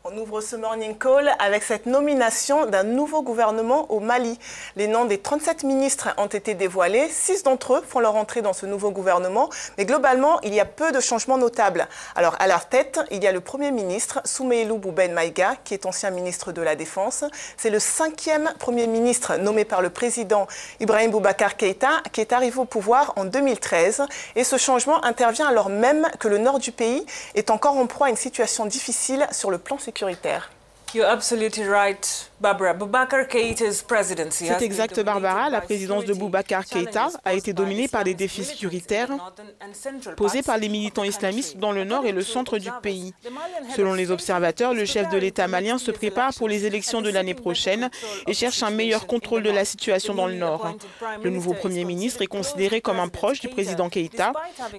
On ouvre ce Morning Call avec cette nomination d'un nouveau gouvernement au Mali. Les noms des 37 ministres ont été dévoilés. 6 d'entre eux font leur entrée dans ce nouveau gouvernement. Mais globalement, il y a peu de changements notables. Alors, à leur tête, il y a le Premier ministre, Soumeylou Bouben Maïga, qui est ancien ministre de la Défense. C'est le 5e Premier ministre nommé par le président Ibrahim Boubacar Keïta, qui est arrivé au pouvoir en 2013. Et ce changement intervient alors même que le nord du pays est encore en proie à une situation difficile sur le plan sécuritaire. You're absolutely right, Barbara. Boubacar Keïta's presidency. C'est exact, Barbara. La présidence de Boubacar Keïta a été dominée par des défis sécuritaires posés par les militants islamistes dans le nord et le centre du pays. Selon les observateurs, le chef de l'État malien se prépare pour les élections de l'année prochaine et cherche un meilleur contrôle de la situation dans le nord. Le nouveau Premier ministre est considéré comme un proche du président Keïta,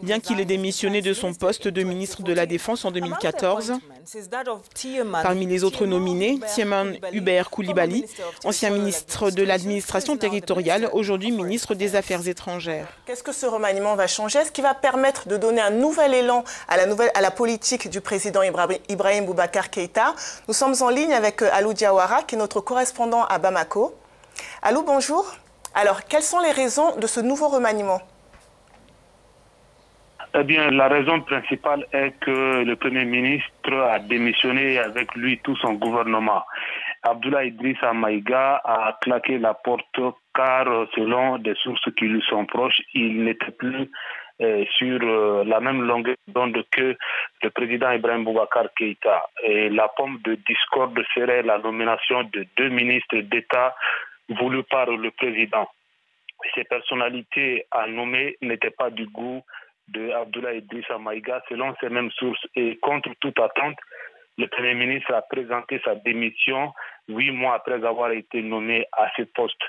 bien qu'il ait démissionné de son poste de ministre de la Défense en 2014. Parmi les autres nominés, Tieman Hubert Koulibaly, ancien ministre de l'administration territoriale, aujourd'hui ministre des Affaires étrangères. Qu'est-ce que ce remaniement va changer? Est-ce qu'il va permettre de donner un nouvel élan à la politique du président Ibrahim Boubacar Keïta? Nous sommes en ligne avec Alou Diawara, qui est notre correspondant à Bamako. Alou, bonjour. Alors, quelles sont les raisons de ce nouveau remaniement? Eh bien, la raison principale est que le Premier ministre a démissionné et avec lui tout son gouvernement. Abdoulaye Idrissa Maïga a claqué la porte car, selon des sources qui lui sont proches, il n'était plus sur la même longueur d'onde que le président Ibrahim Boubacar Keïta. Et la pomme de discorde serait la nomination de 2 ministres d'État voulus par le président. Ces personnalités à nommer n'étaient pas du goût de Abdoulaye Idrissa Maïga, selon ces mêmes sources. Et contre toute attente, le Premier ministre a présenté sa démission 8 mois après avoir été nommé à ce poste.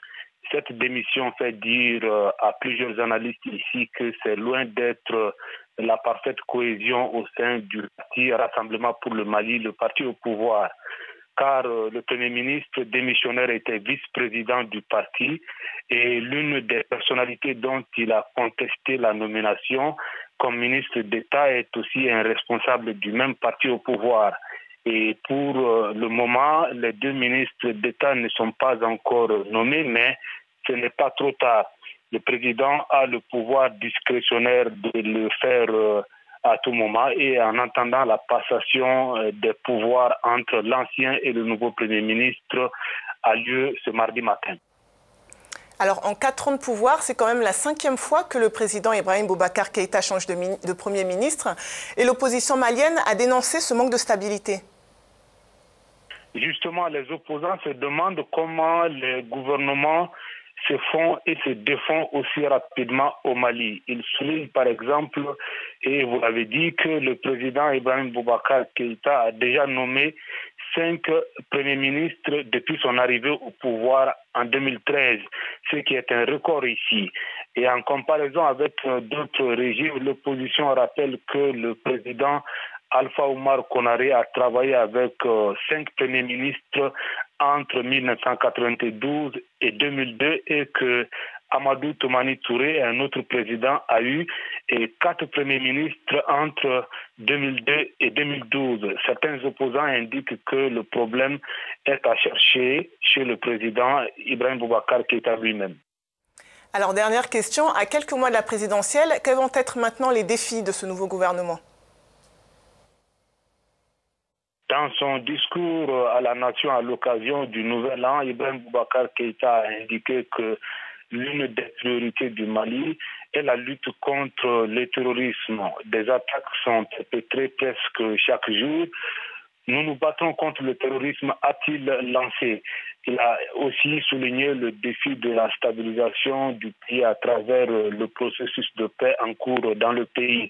Cette démission fait dire à plusieurs analystes ici que c'est loin d'être la parfaite cohésion au sein du parti Rassemblement pour le Mali, le parti au pouvoir. Car le Premier ministre démissionnaire était vice-président du parti et l'une des personnalités dont il a contesté la nomination comme ministre d'État est aussi un responsable du même parti au pouvoir. Et pour le moment, les 2 ministres d'État ne sont pas encore nommés, mais ce n'est pas trop tard. Le président a le pouvoir discrétionnaire de le faire à tout moment et en attendant la passation des pouvoirs entre l'ancien et le nouveau Premier ministre a lieu ce mardi matin. Alors, en 4 ans de pouvoir, c'est quand même la 5e fois que le président Ibrahim Boubacar Keïta change de Premier ministre et l'opposition malienne a dénoncé ce manque de stabilité. Justement, les opposants se demandent comment les gouvernements se font et se défont aussi rapidement au Mali. Ils soulignent par exemple, et vous l'avez dit, que le président Ibrahim Boubacar Keïta a déjà nommé 5 premiers ministres depuis son arrivée au pouvoir en 2013, ce qui est un record ici. Et en comparaison avec d'autres régimes, l'opposition rappelle que le président Alpha Oumar Konaré a travaillé avec 5 premiers ministres entre 1992 et 2002 et que Amadou Toumani Touré, un autre président, a eu 4 premiers ministres entre 2002 et 2012. Certains opposants indiquent que le problème est à chercher chez le président Ibrahim Boubacar Keïta lui-même. Alors, dernière question, à quelques mois de la présidentielle, quels vont être maintenant les défis de ce nouveau gouvernement? Dans son discours à la nation à l'occasion du Nouvel An, Ibrahim Boubacar Keïta a indiqué que l'une des priorités du Mali est la lutte contre le terrorisme. Des attaques sont perpétrées presque chaque jour. Nous nous battons contre le terrorisme, a-t-il lancé. Il a aussi souligné le défi de la stabilisation du pays à travers le processus de paix en cours dans le pays.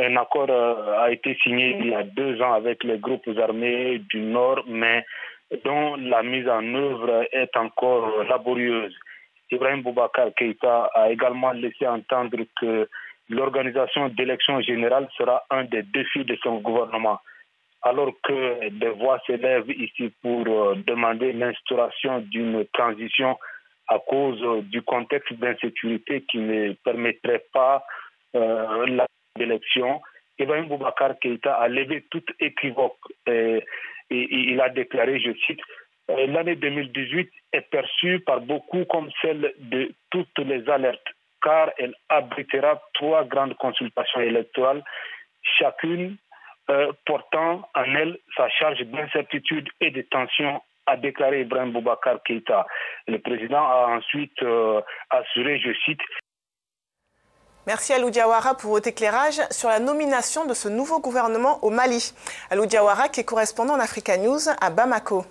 Un accord a été signé il y a 2 ans avec les groupes armés du Nord, mais dont la mise en œuvre est encore laborieuse. Ibrahim Boubacar Keïta a également laissé entendre que l'organisation d'élections générales sera un des défis de son gouvernement. Alors que des voix s'élèvent ici pour demander l'instauration d'une transition à cause du contexte d'insécurité qui ne permettrait pas la d'élection, Ibrahim Boubacar Keïta a levé toute équivoque. Il il a déclaré, je cite, l'année 2018 est perçue par beaucoup comme celle de toutes les alertes, car elle abritera 3 grandes consultations électorales, chacune portant en elle sa charge d'incertitude et de tension, a déclaré Ibrahim Boubacar Keïta. Le président a ensuite assuré, je cite, merci Alou Diawara pour votre éclairage sur la nomination de ce nouveau gouvernement au Mali. Alou Diawara qui est correspondant en Africa News à Bamako.